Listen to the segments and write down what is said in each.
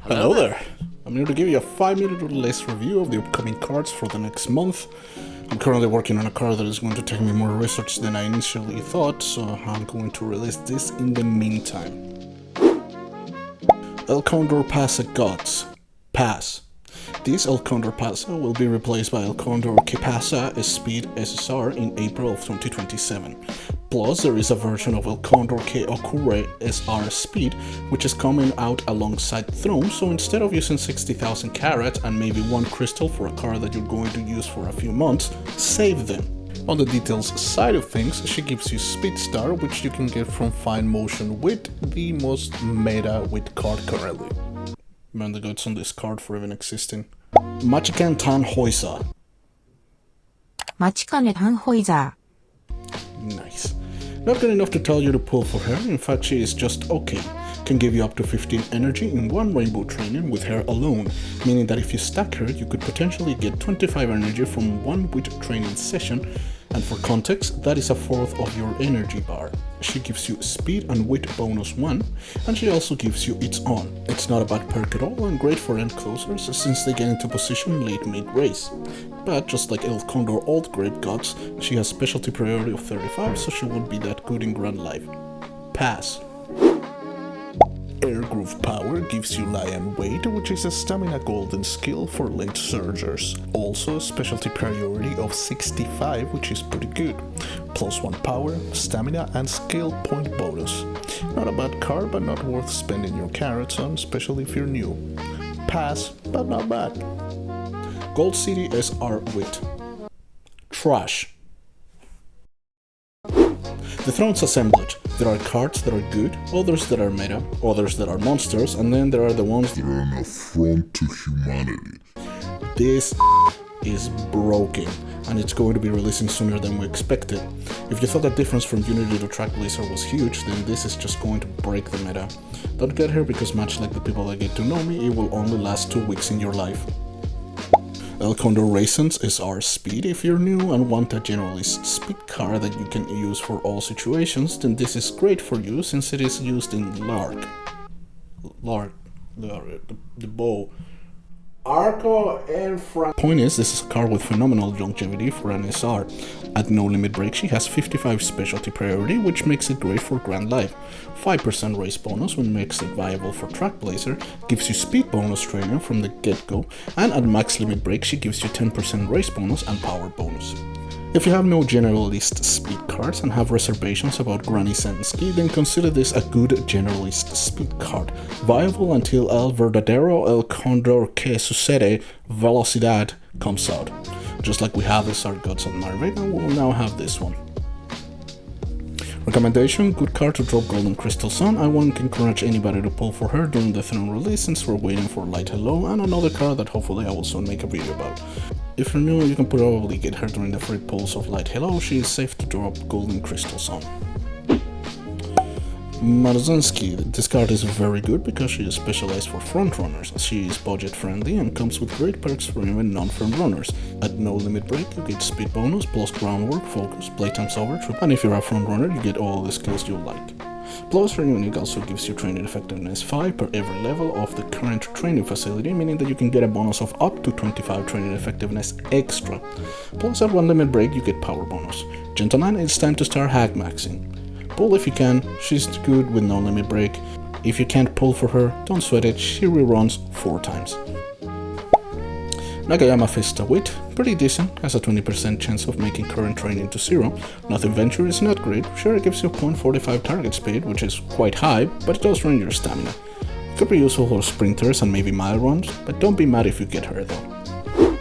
Hello there! I'm here to give you a 5-minute or less review of the upcoming cards for the next month. I'm currently working on a card that is going to take me more research than I initially thought, so I'm going to release this in the meantime. El Condor Pasa Gods. Pass. This El Condor Pasa will be replaced by El Condor Que Pasa Speed SSR in April of 2027. Plus, there is a version of El Condor Que Ocurre SR Speed, which is coming out alongside Throne, so instead of using 60,000 carats and maybe one crystal for a card that you're going to use for a few months, save them. On the details side of things, she gives you Speed Star, which you can get from Fine Motion with the most meta with card currently. Man, the guts on this card for even existing. Machikan Tan Hoisa. 마치칸의 단호이자. Nice. Not good enough to tell you to pull for her, in fact she is just okay. Can give you up to 15 energy in one rainbow training with her alone, meaning that if you stack her, you could potentially get 25 energy from one wit training session, and for context, that is a fourth of your energy bar. She gives you speed and wit bonus 1, and she also gives you its on. It's not a bad perk at all and great for end closers since they get into position late mid-race. But just like El Condor Old Grape Gods, she has specialty priority of 35, so she won't be that good in Grand Life. Pass. Air Groove Power gives you Lion Weight, which is a stamina golden skill for late surgers. Also a specialty priority of 65, which is pretty good. Plus 1 power, stamina and skill point bonus. Not a bad card, but not worth spending your carats on, especially if you're new. Pass, but not bad. Gold City SR Wit. Trash. The Throne's assemblage. There are cards that are good, others that are meta, others that are monsters, and then there are the ones that are an affront to humanity. This is broken, and it's going to be releasing sooner than we expected. If you thought the difference from Unity to Trackblazer was huge, then this is just going to break the meta. Don't get here because much like the people that get to know me, it will only last 2 weeks in your life. El Condor Raisins is our speed. If you're new and want a generalist speed card that you can use for all situations, then this is great for you since it is used in Lark, the bow. Arco and Frank. Point is, this is a card with phenomenal longevity for an SR. At no limit break, she has 55 specialty priority, which makes it great for Grand Life. 5% race bonus when makes it viable for Trackblazer, gives you speed bonus training from the get-go, and at max limit break, she gives you 10% race bonus and power bonus. If you have no generalist speed cards and have reservations about Granny Sensky, then consider this a good generalist speed card, viable until El Verdadero El Condor Que Sucede Velocidad comes out. Just like we have the Sargots and Marvin, and we will now have this one. Recommendation: good card to drop Golden Crystals on. I won't encourage anybody to pull for her during the Throne release since we're waiting for Light Hello and another card that hopefully I will soon make a video about. If you're new, you can probably get her during the free pulls of Light Hello. She is safe to drop Golden Crystals on. Marzansky. This card is very good because she is specialized for frontrunners. She is budget friendly and comes with great perks for even non-frontrunners. At no limit break, you get speed bonus plus groundwork, focus, playtime's over, and if you're a frontrunner, you get all the skills you like. Plus, her unique also gives you training effectiveness 5 per every level of the current training facility, meaning that you can get a bonus of up to 25 training effectiveness extra. Plus, at 1 limit break, you get power bonus. Gentlemen, it's time to start hack maxing. Pull if you can, she's good with no limit break. If you can't pull for her, don't sweat it, she reruns 4 times. Nagayama Fista Wit, pretty decent, has a 20% chance of making current training to 0. Nothing Venture is not great, sure it gives you 0.45 target speed, which is quite high, but it does drain your stamina. It could be useful for sprinters and maybe mile runs, but don't be mad if you get her though.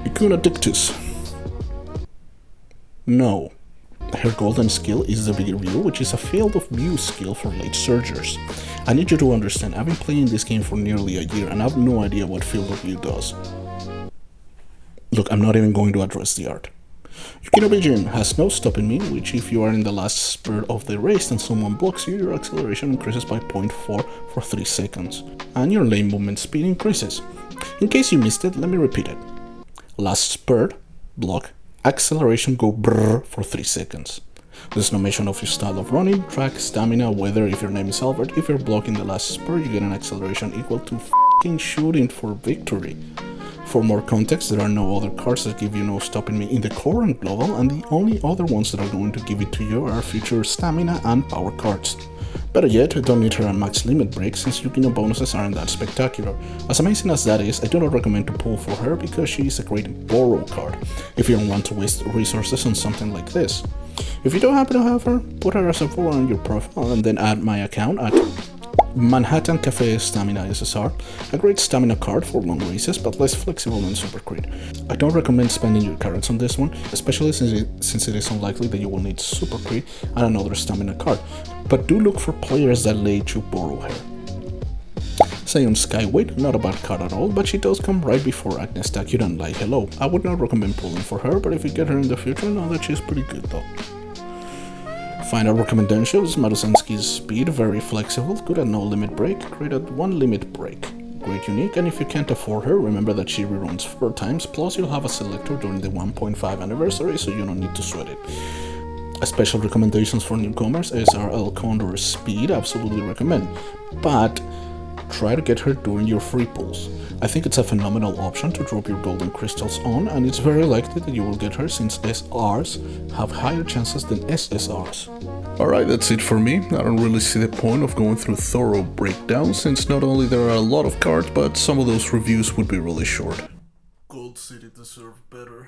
Icuna Dictus. No. Her golden skill is the Big Reveal, which is a field of view skill for late surgers. I need you to understand, I've been playing this game for nearly a year and I have no idea what field of view does. Look, I'm not even going to address the art. Yukinobi Jin has no stopping me, which if you are in the last spurt of the race and someone blocks you, your acceleration increases by 0.4 for 3 seconds, and your lane movement speed increases. In case you missed it, let me repeat it. Last spurt, block, acceleration go brrr for 3 seconds. There's no mention of your style of running, track, stamina, whether if your name is Albert, if you're blocking the last spur, you get an acceleration equal to f***ing shooting for victory. For more context, there are no other cards that give you no stopping me in the current global, and the only other ones that are going to give it to you are future stamina and power cards. Better yet, don't need her on max limit break since Yukino bonuses aren't that spectacular. As amazing as that is, I do not recommend to pull for her because she is a great borrow card, if you don't want to waste resources on something like this. If you don't happen to have her, put her as a borrow on your profile and then add my account at Manhattan Cafe Stamina SSR, a great stamina card for long races but less flexible than Super Crit. I don't recommend spending your carats on this one, especially since it is unlikely that you will need Super Crit and another stamina card, but do look for players that let you borrow her. Sion Skyweight, not a bad card at all, but she does come right before Agnes Tachyon, like hello. I would not recommend pulling for her, but if you get her in the future, know that she's pretty good though. Final recommendations: Marusensky's speed, very flexible, good at no limit break, great at 1 limit break. Great unique, and if you can't afford her, remember that she reruns 4 times, plus you'll have a selector during the 1.5 anniversary, so you don't need to sweat it. Special recommendations for newcomers is our El Condor's speed, absolutely recommend, but try to get her during your free pulls. I think it's a phenomenal option to drop your golden crystals on, and it's very likely that you will get her since SRs have higher chances than SSRs. Alright, that's it for me. I don't really see the point of going through thorough breakdowns since not only there are a lot of cards, but some of those reviews would be really short. Gold City deserved better.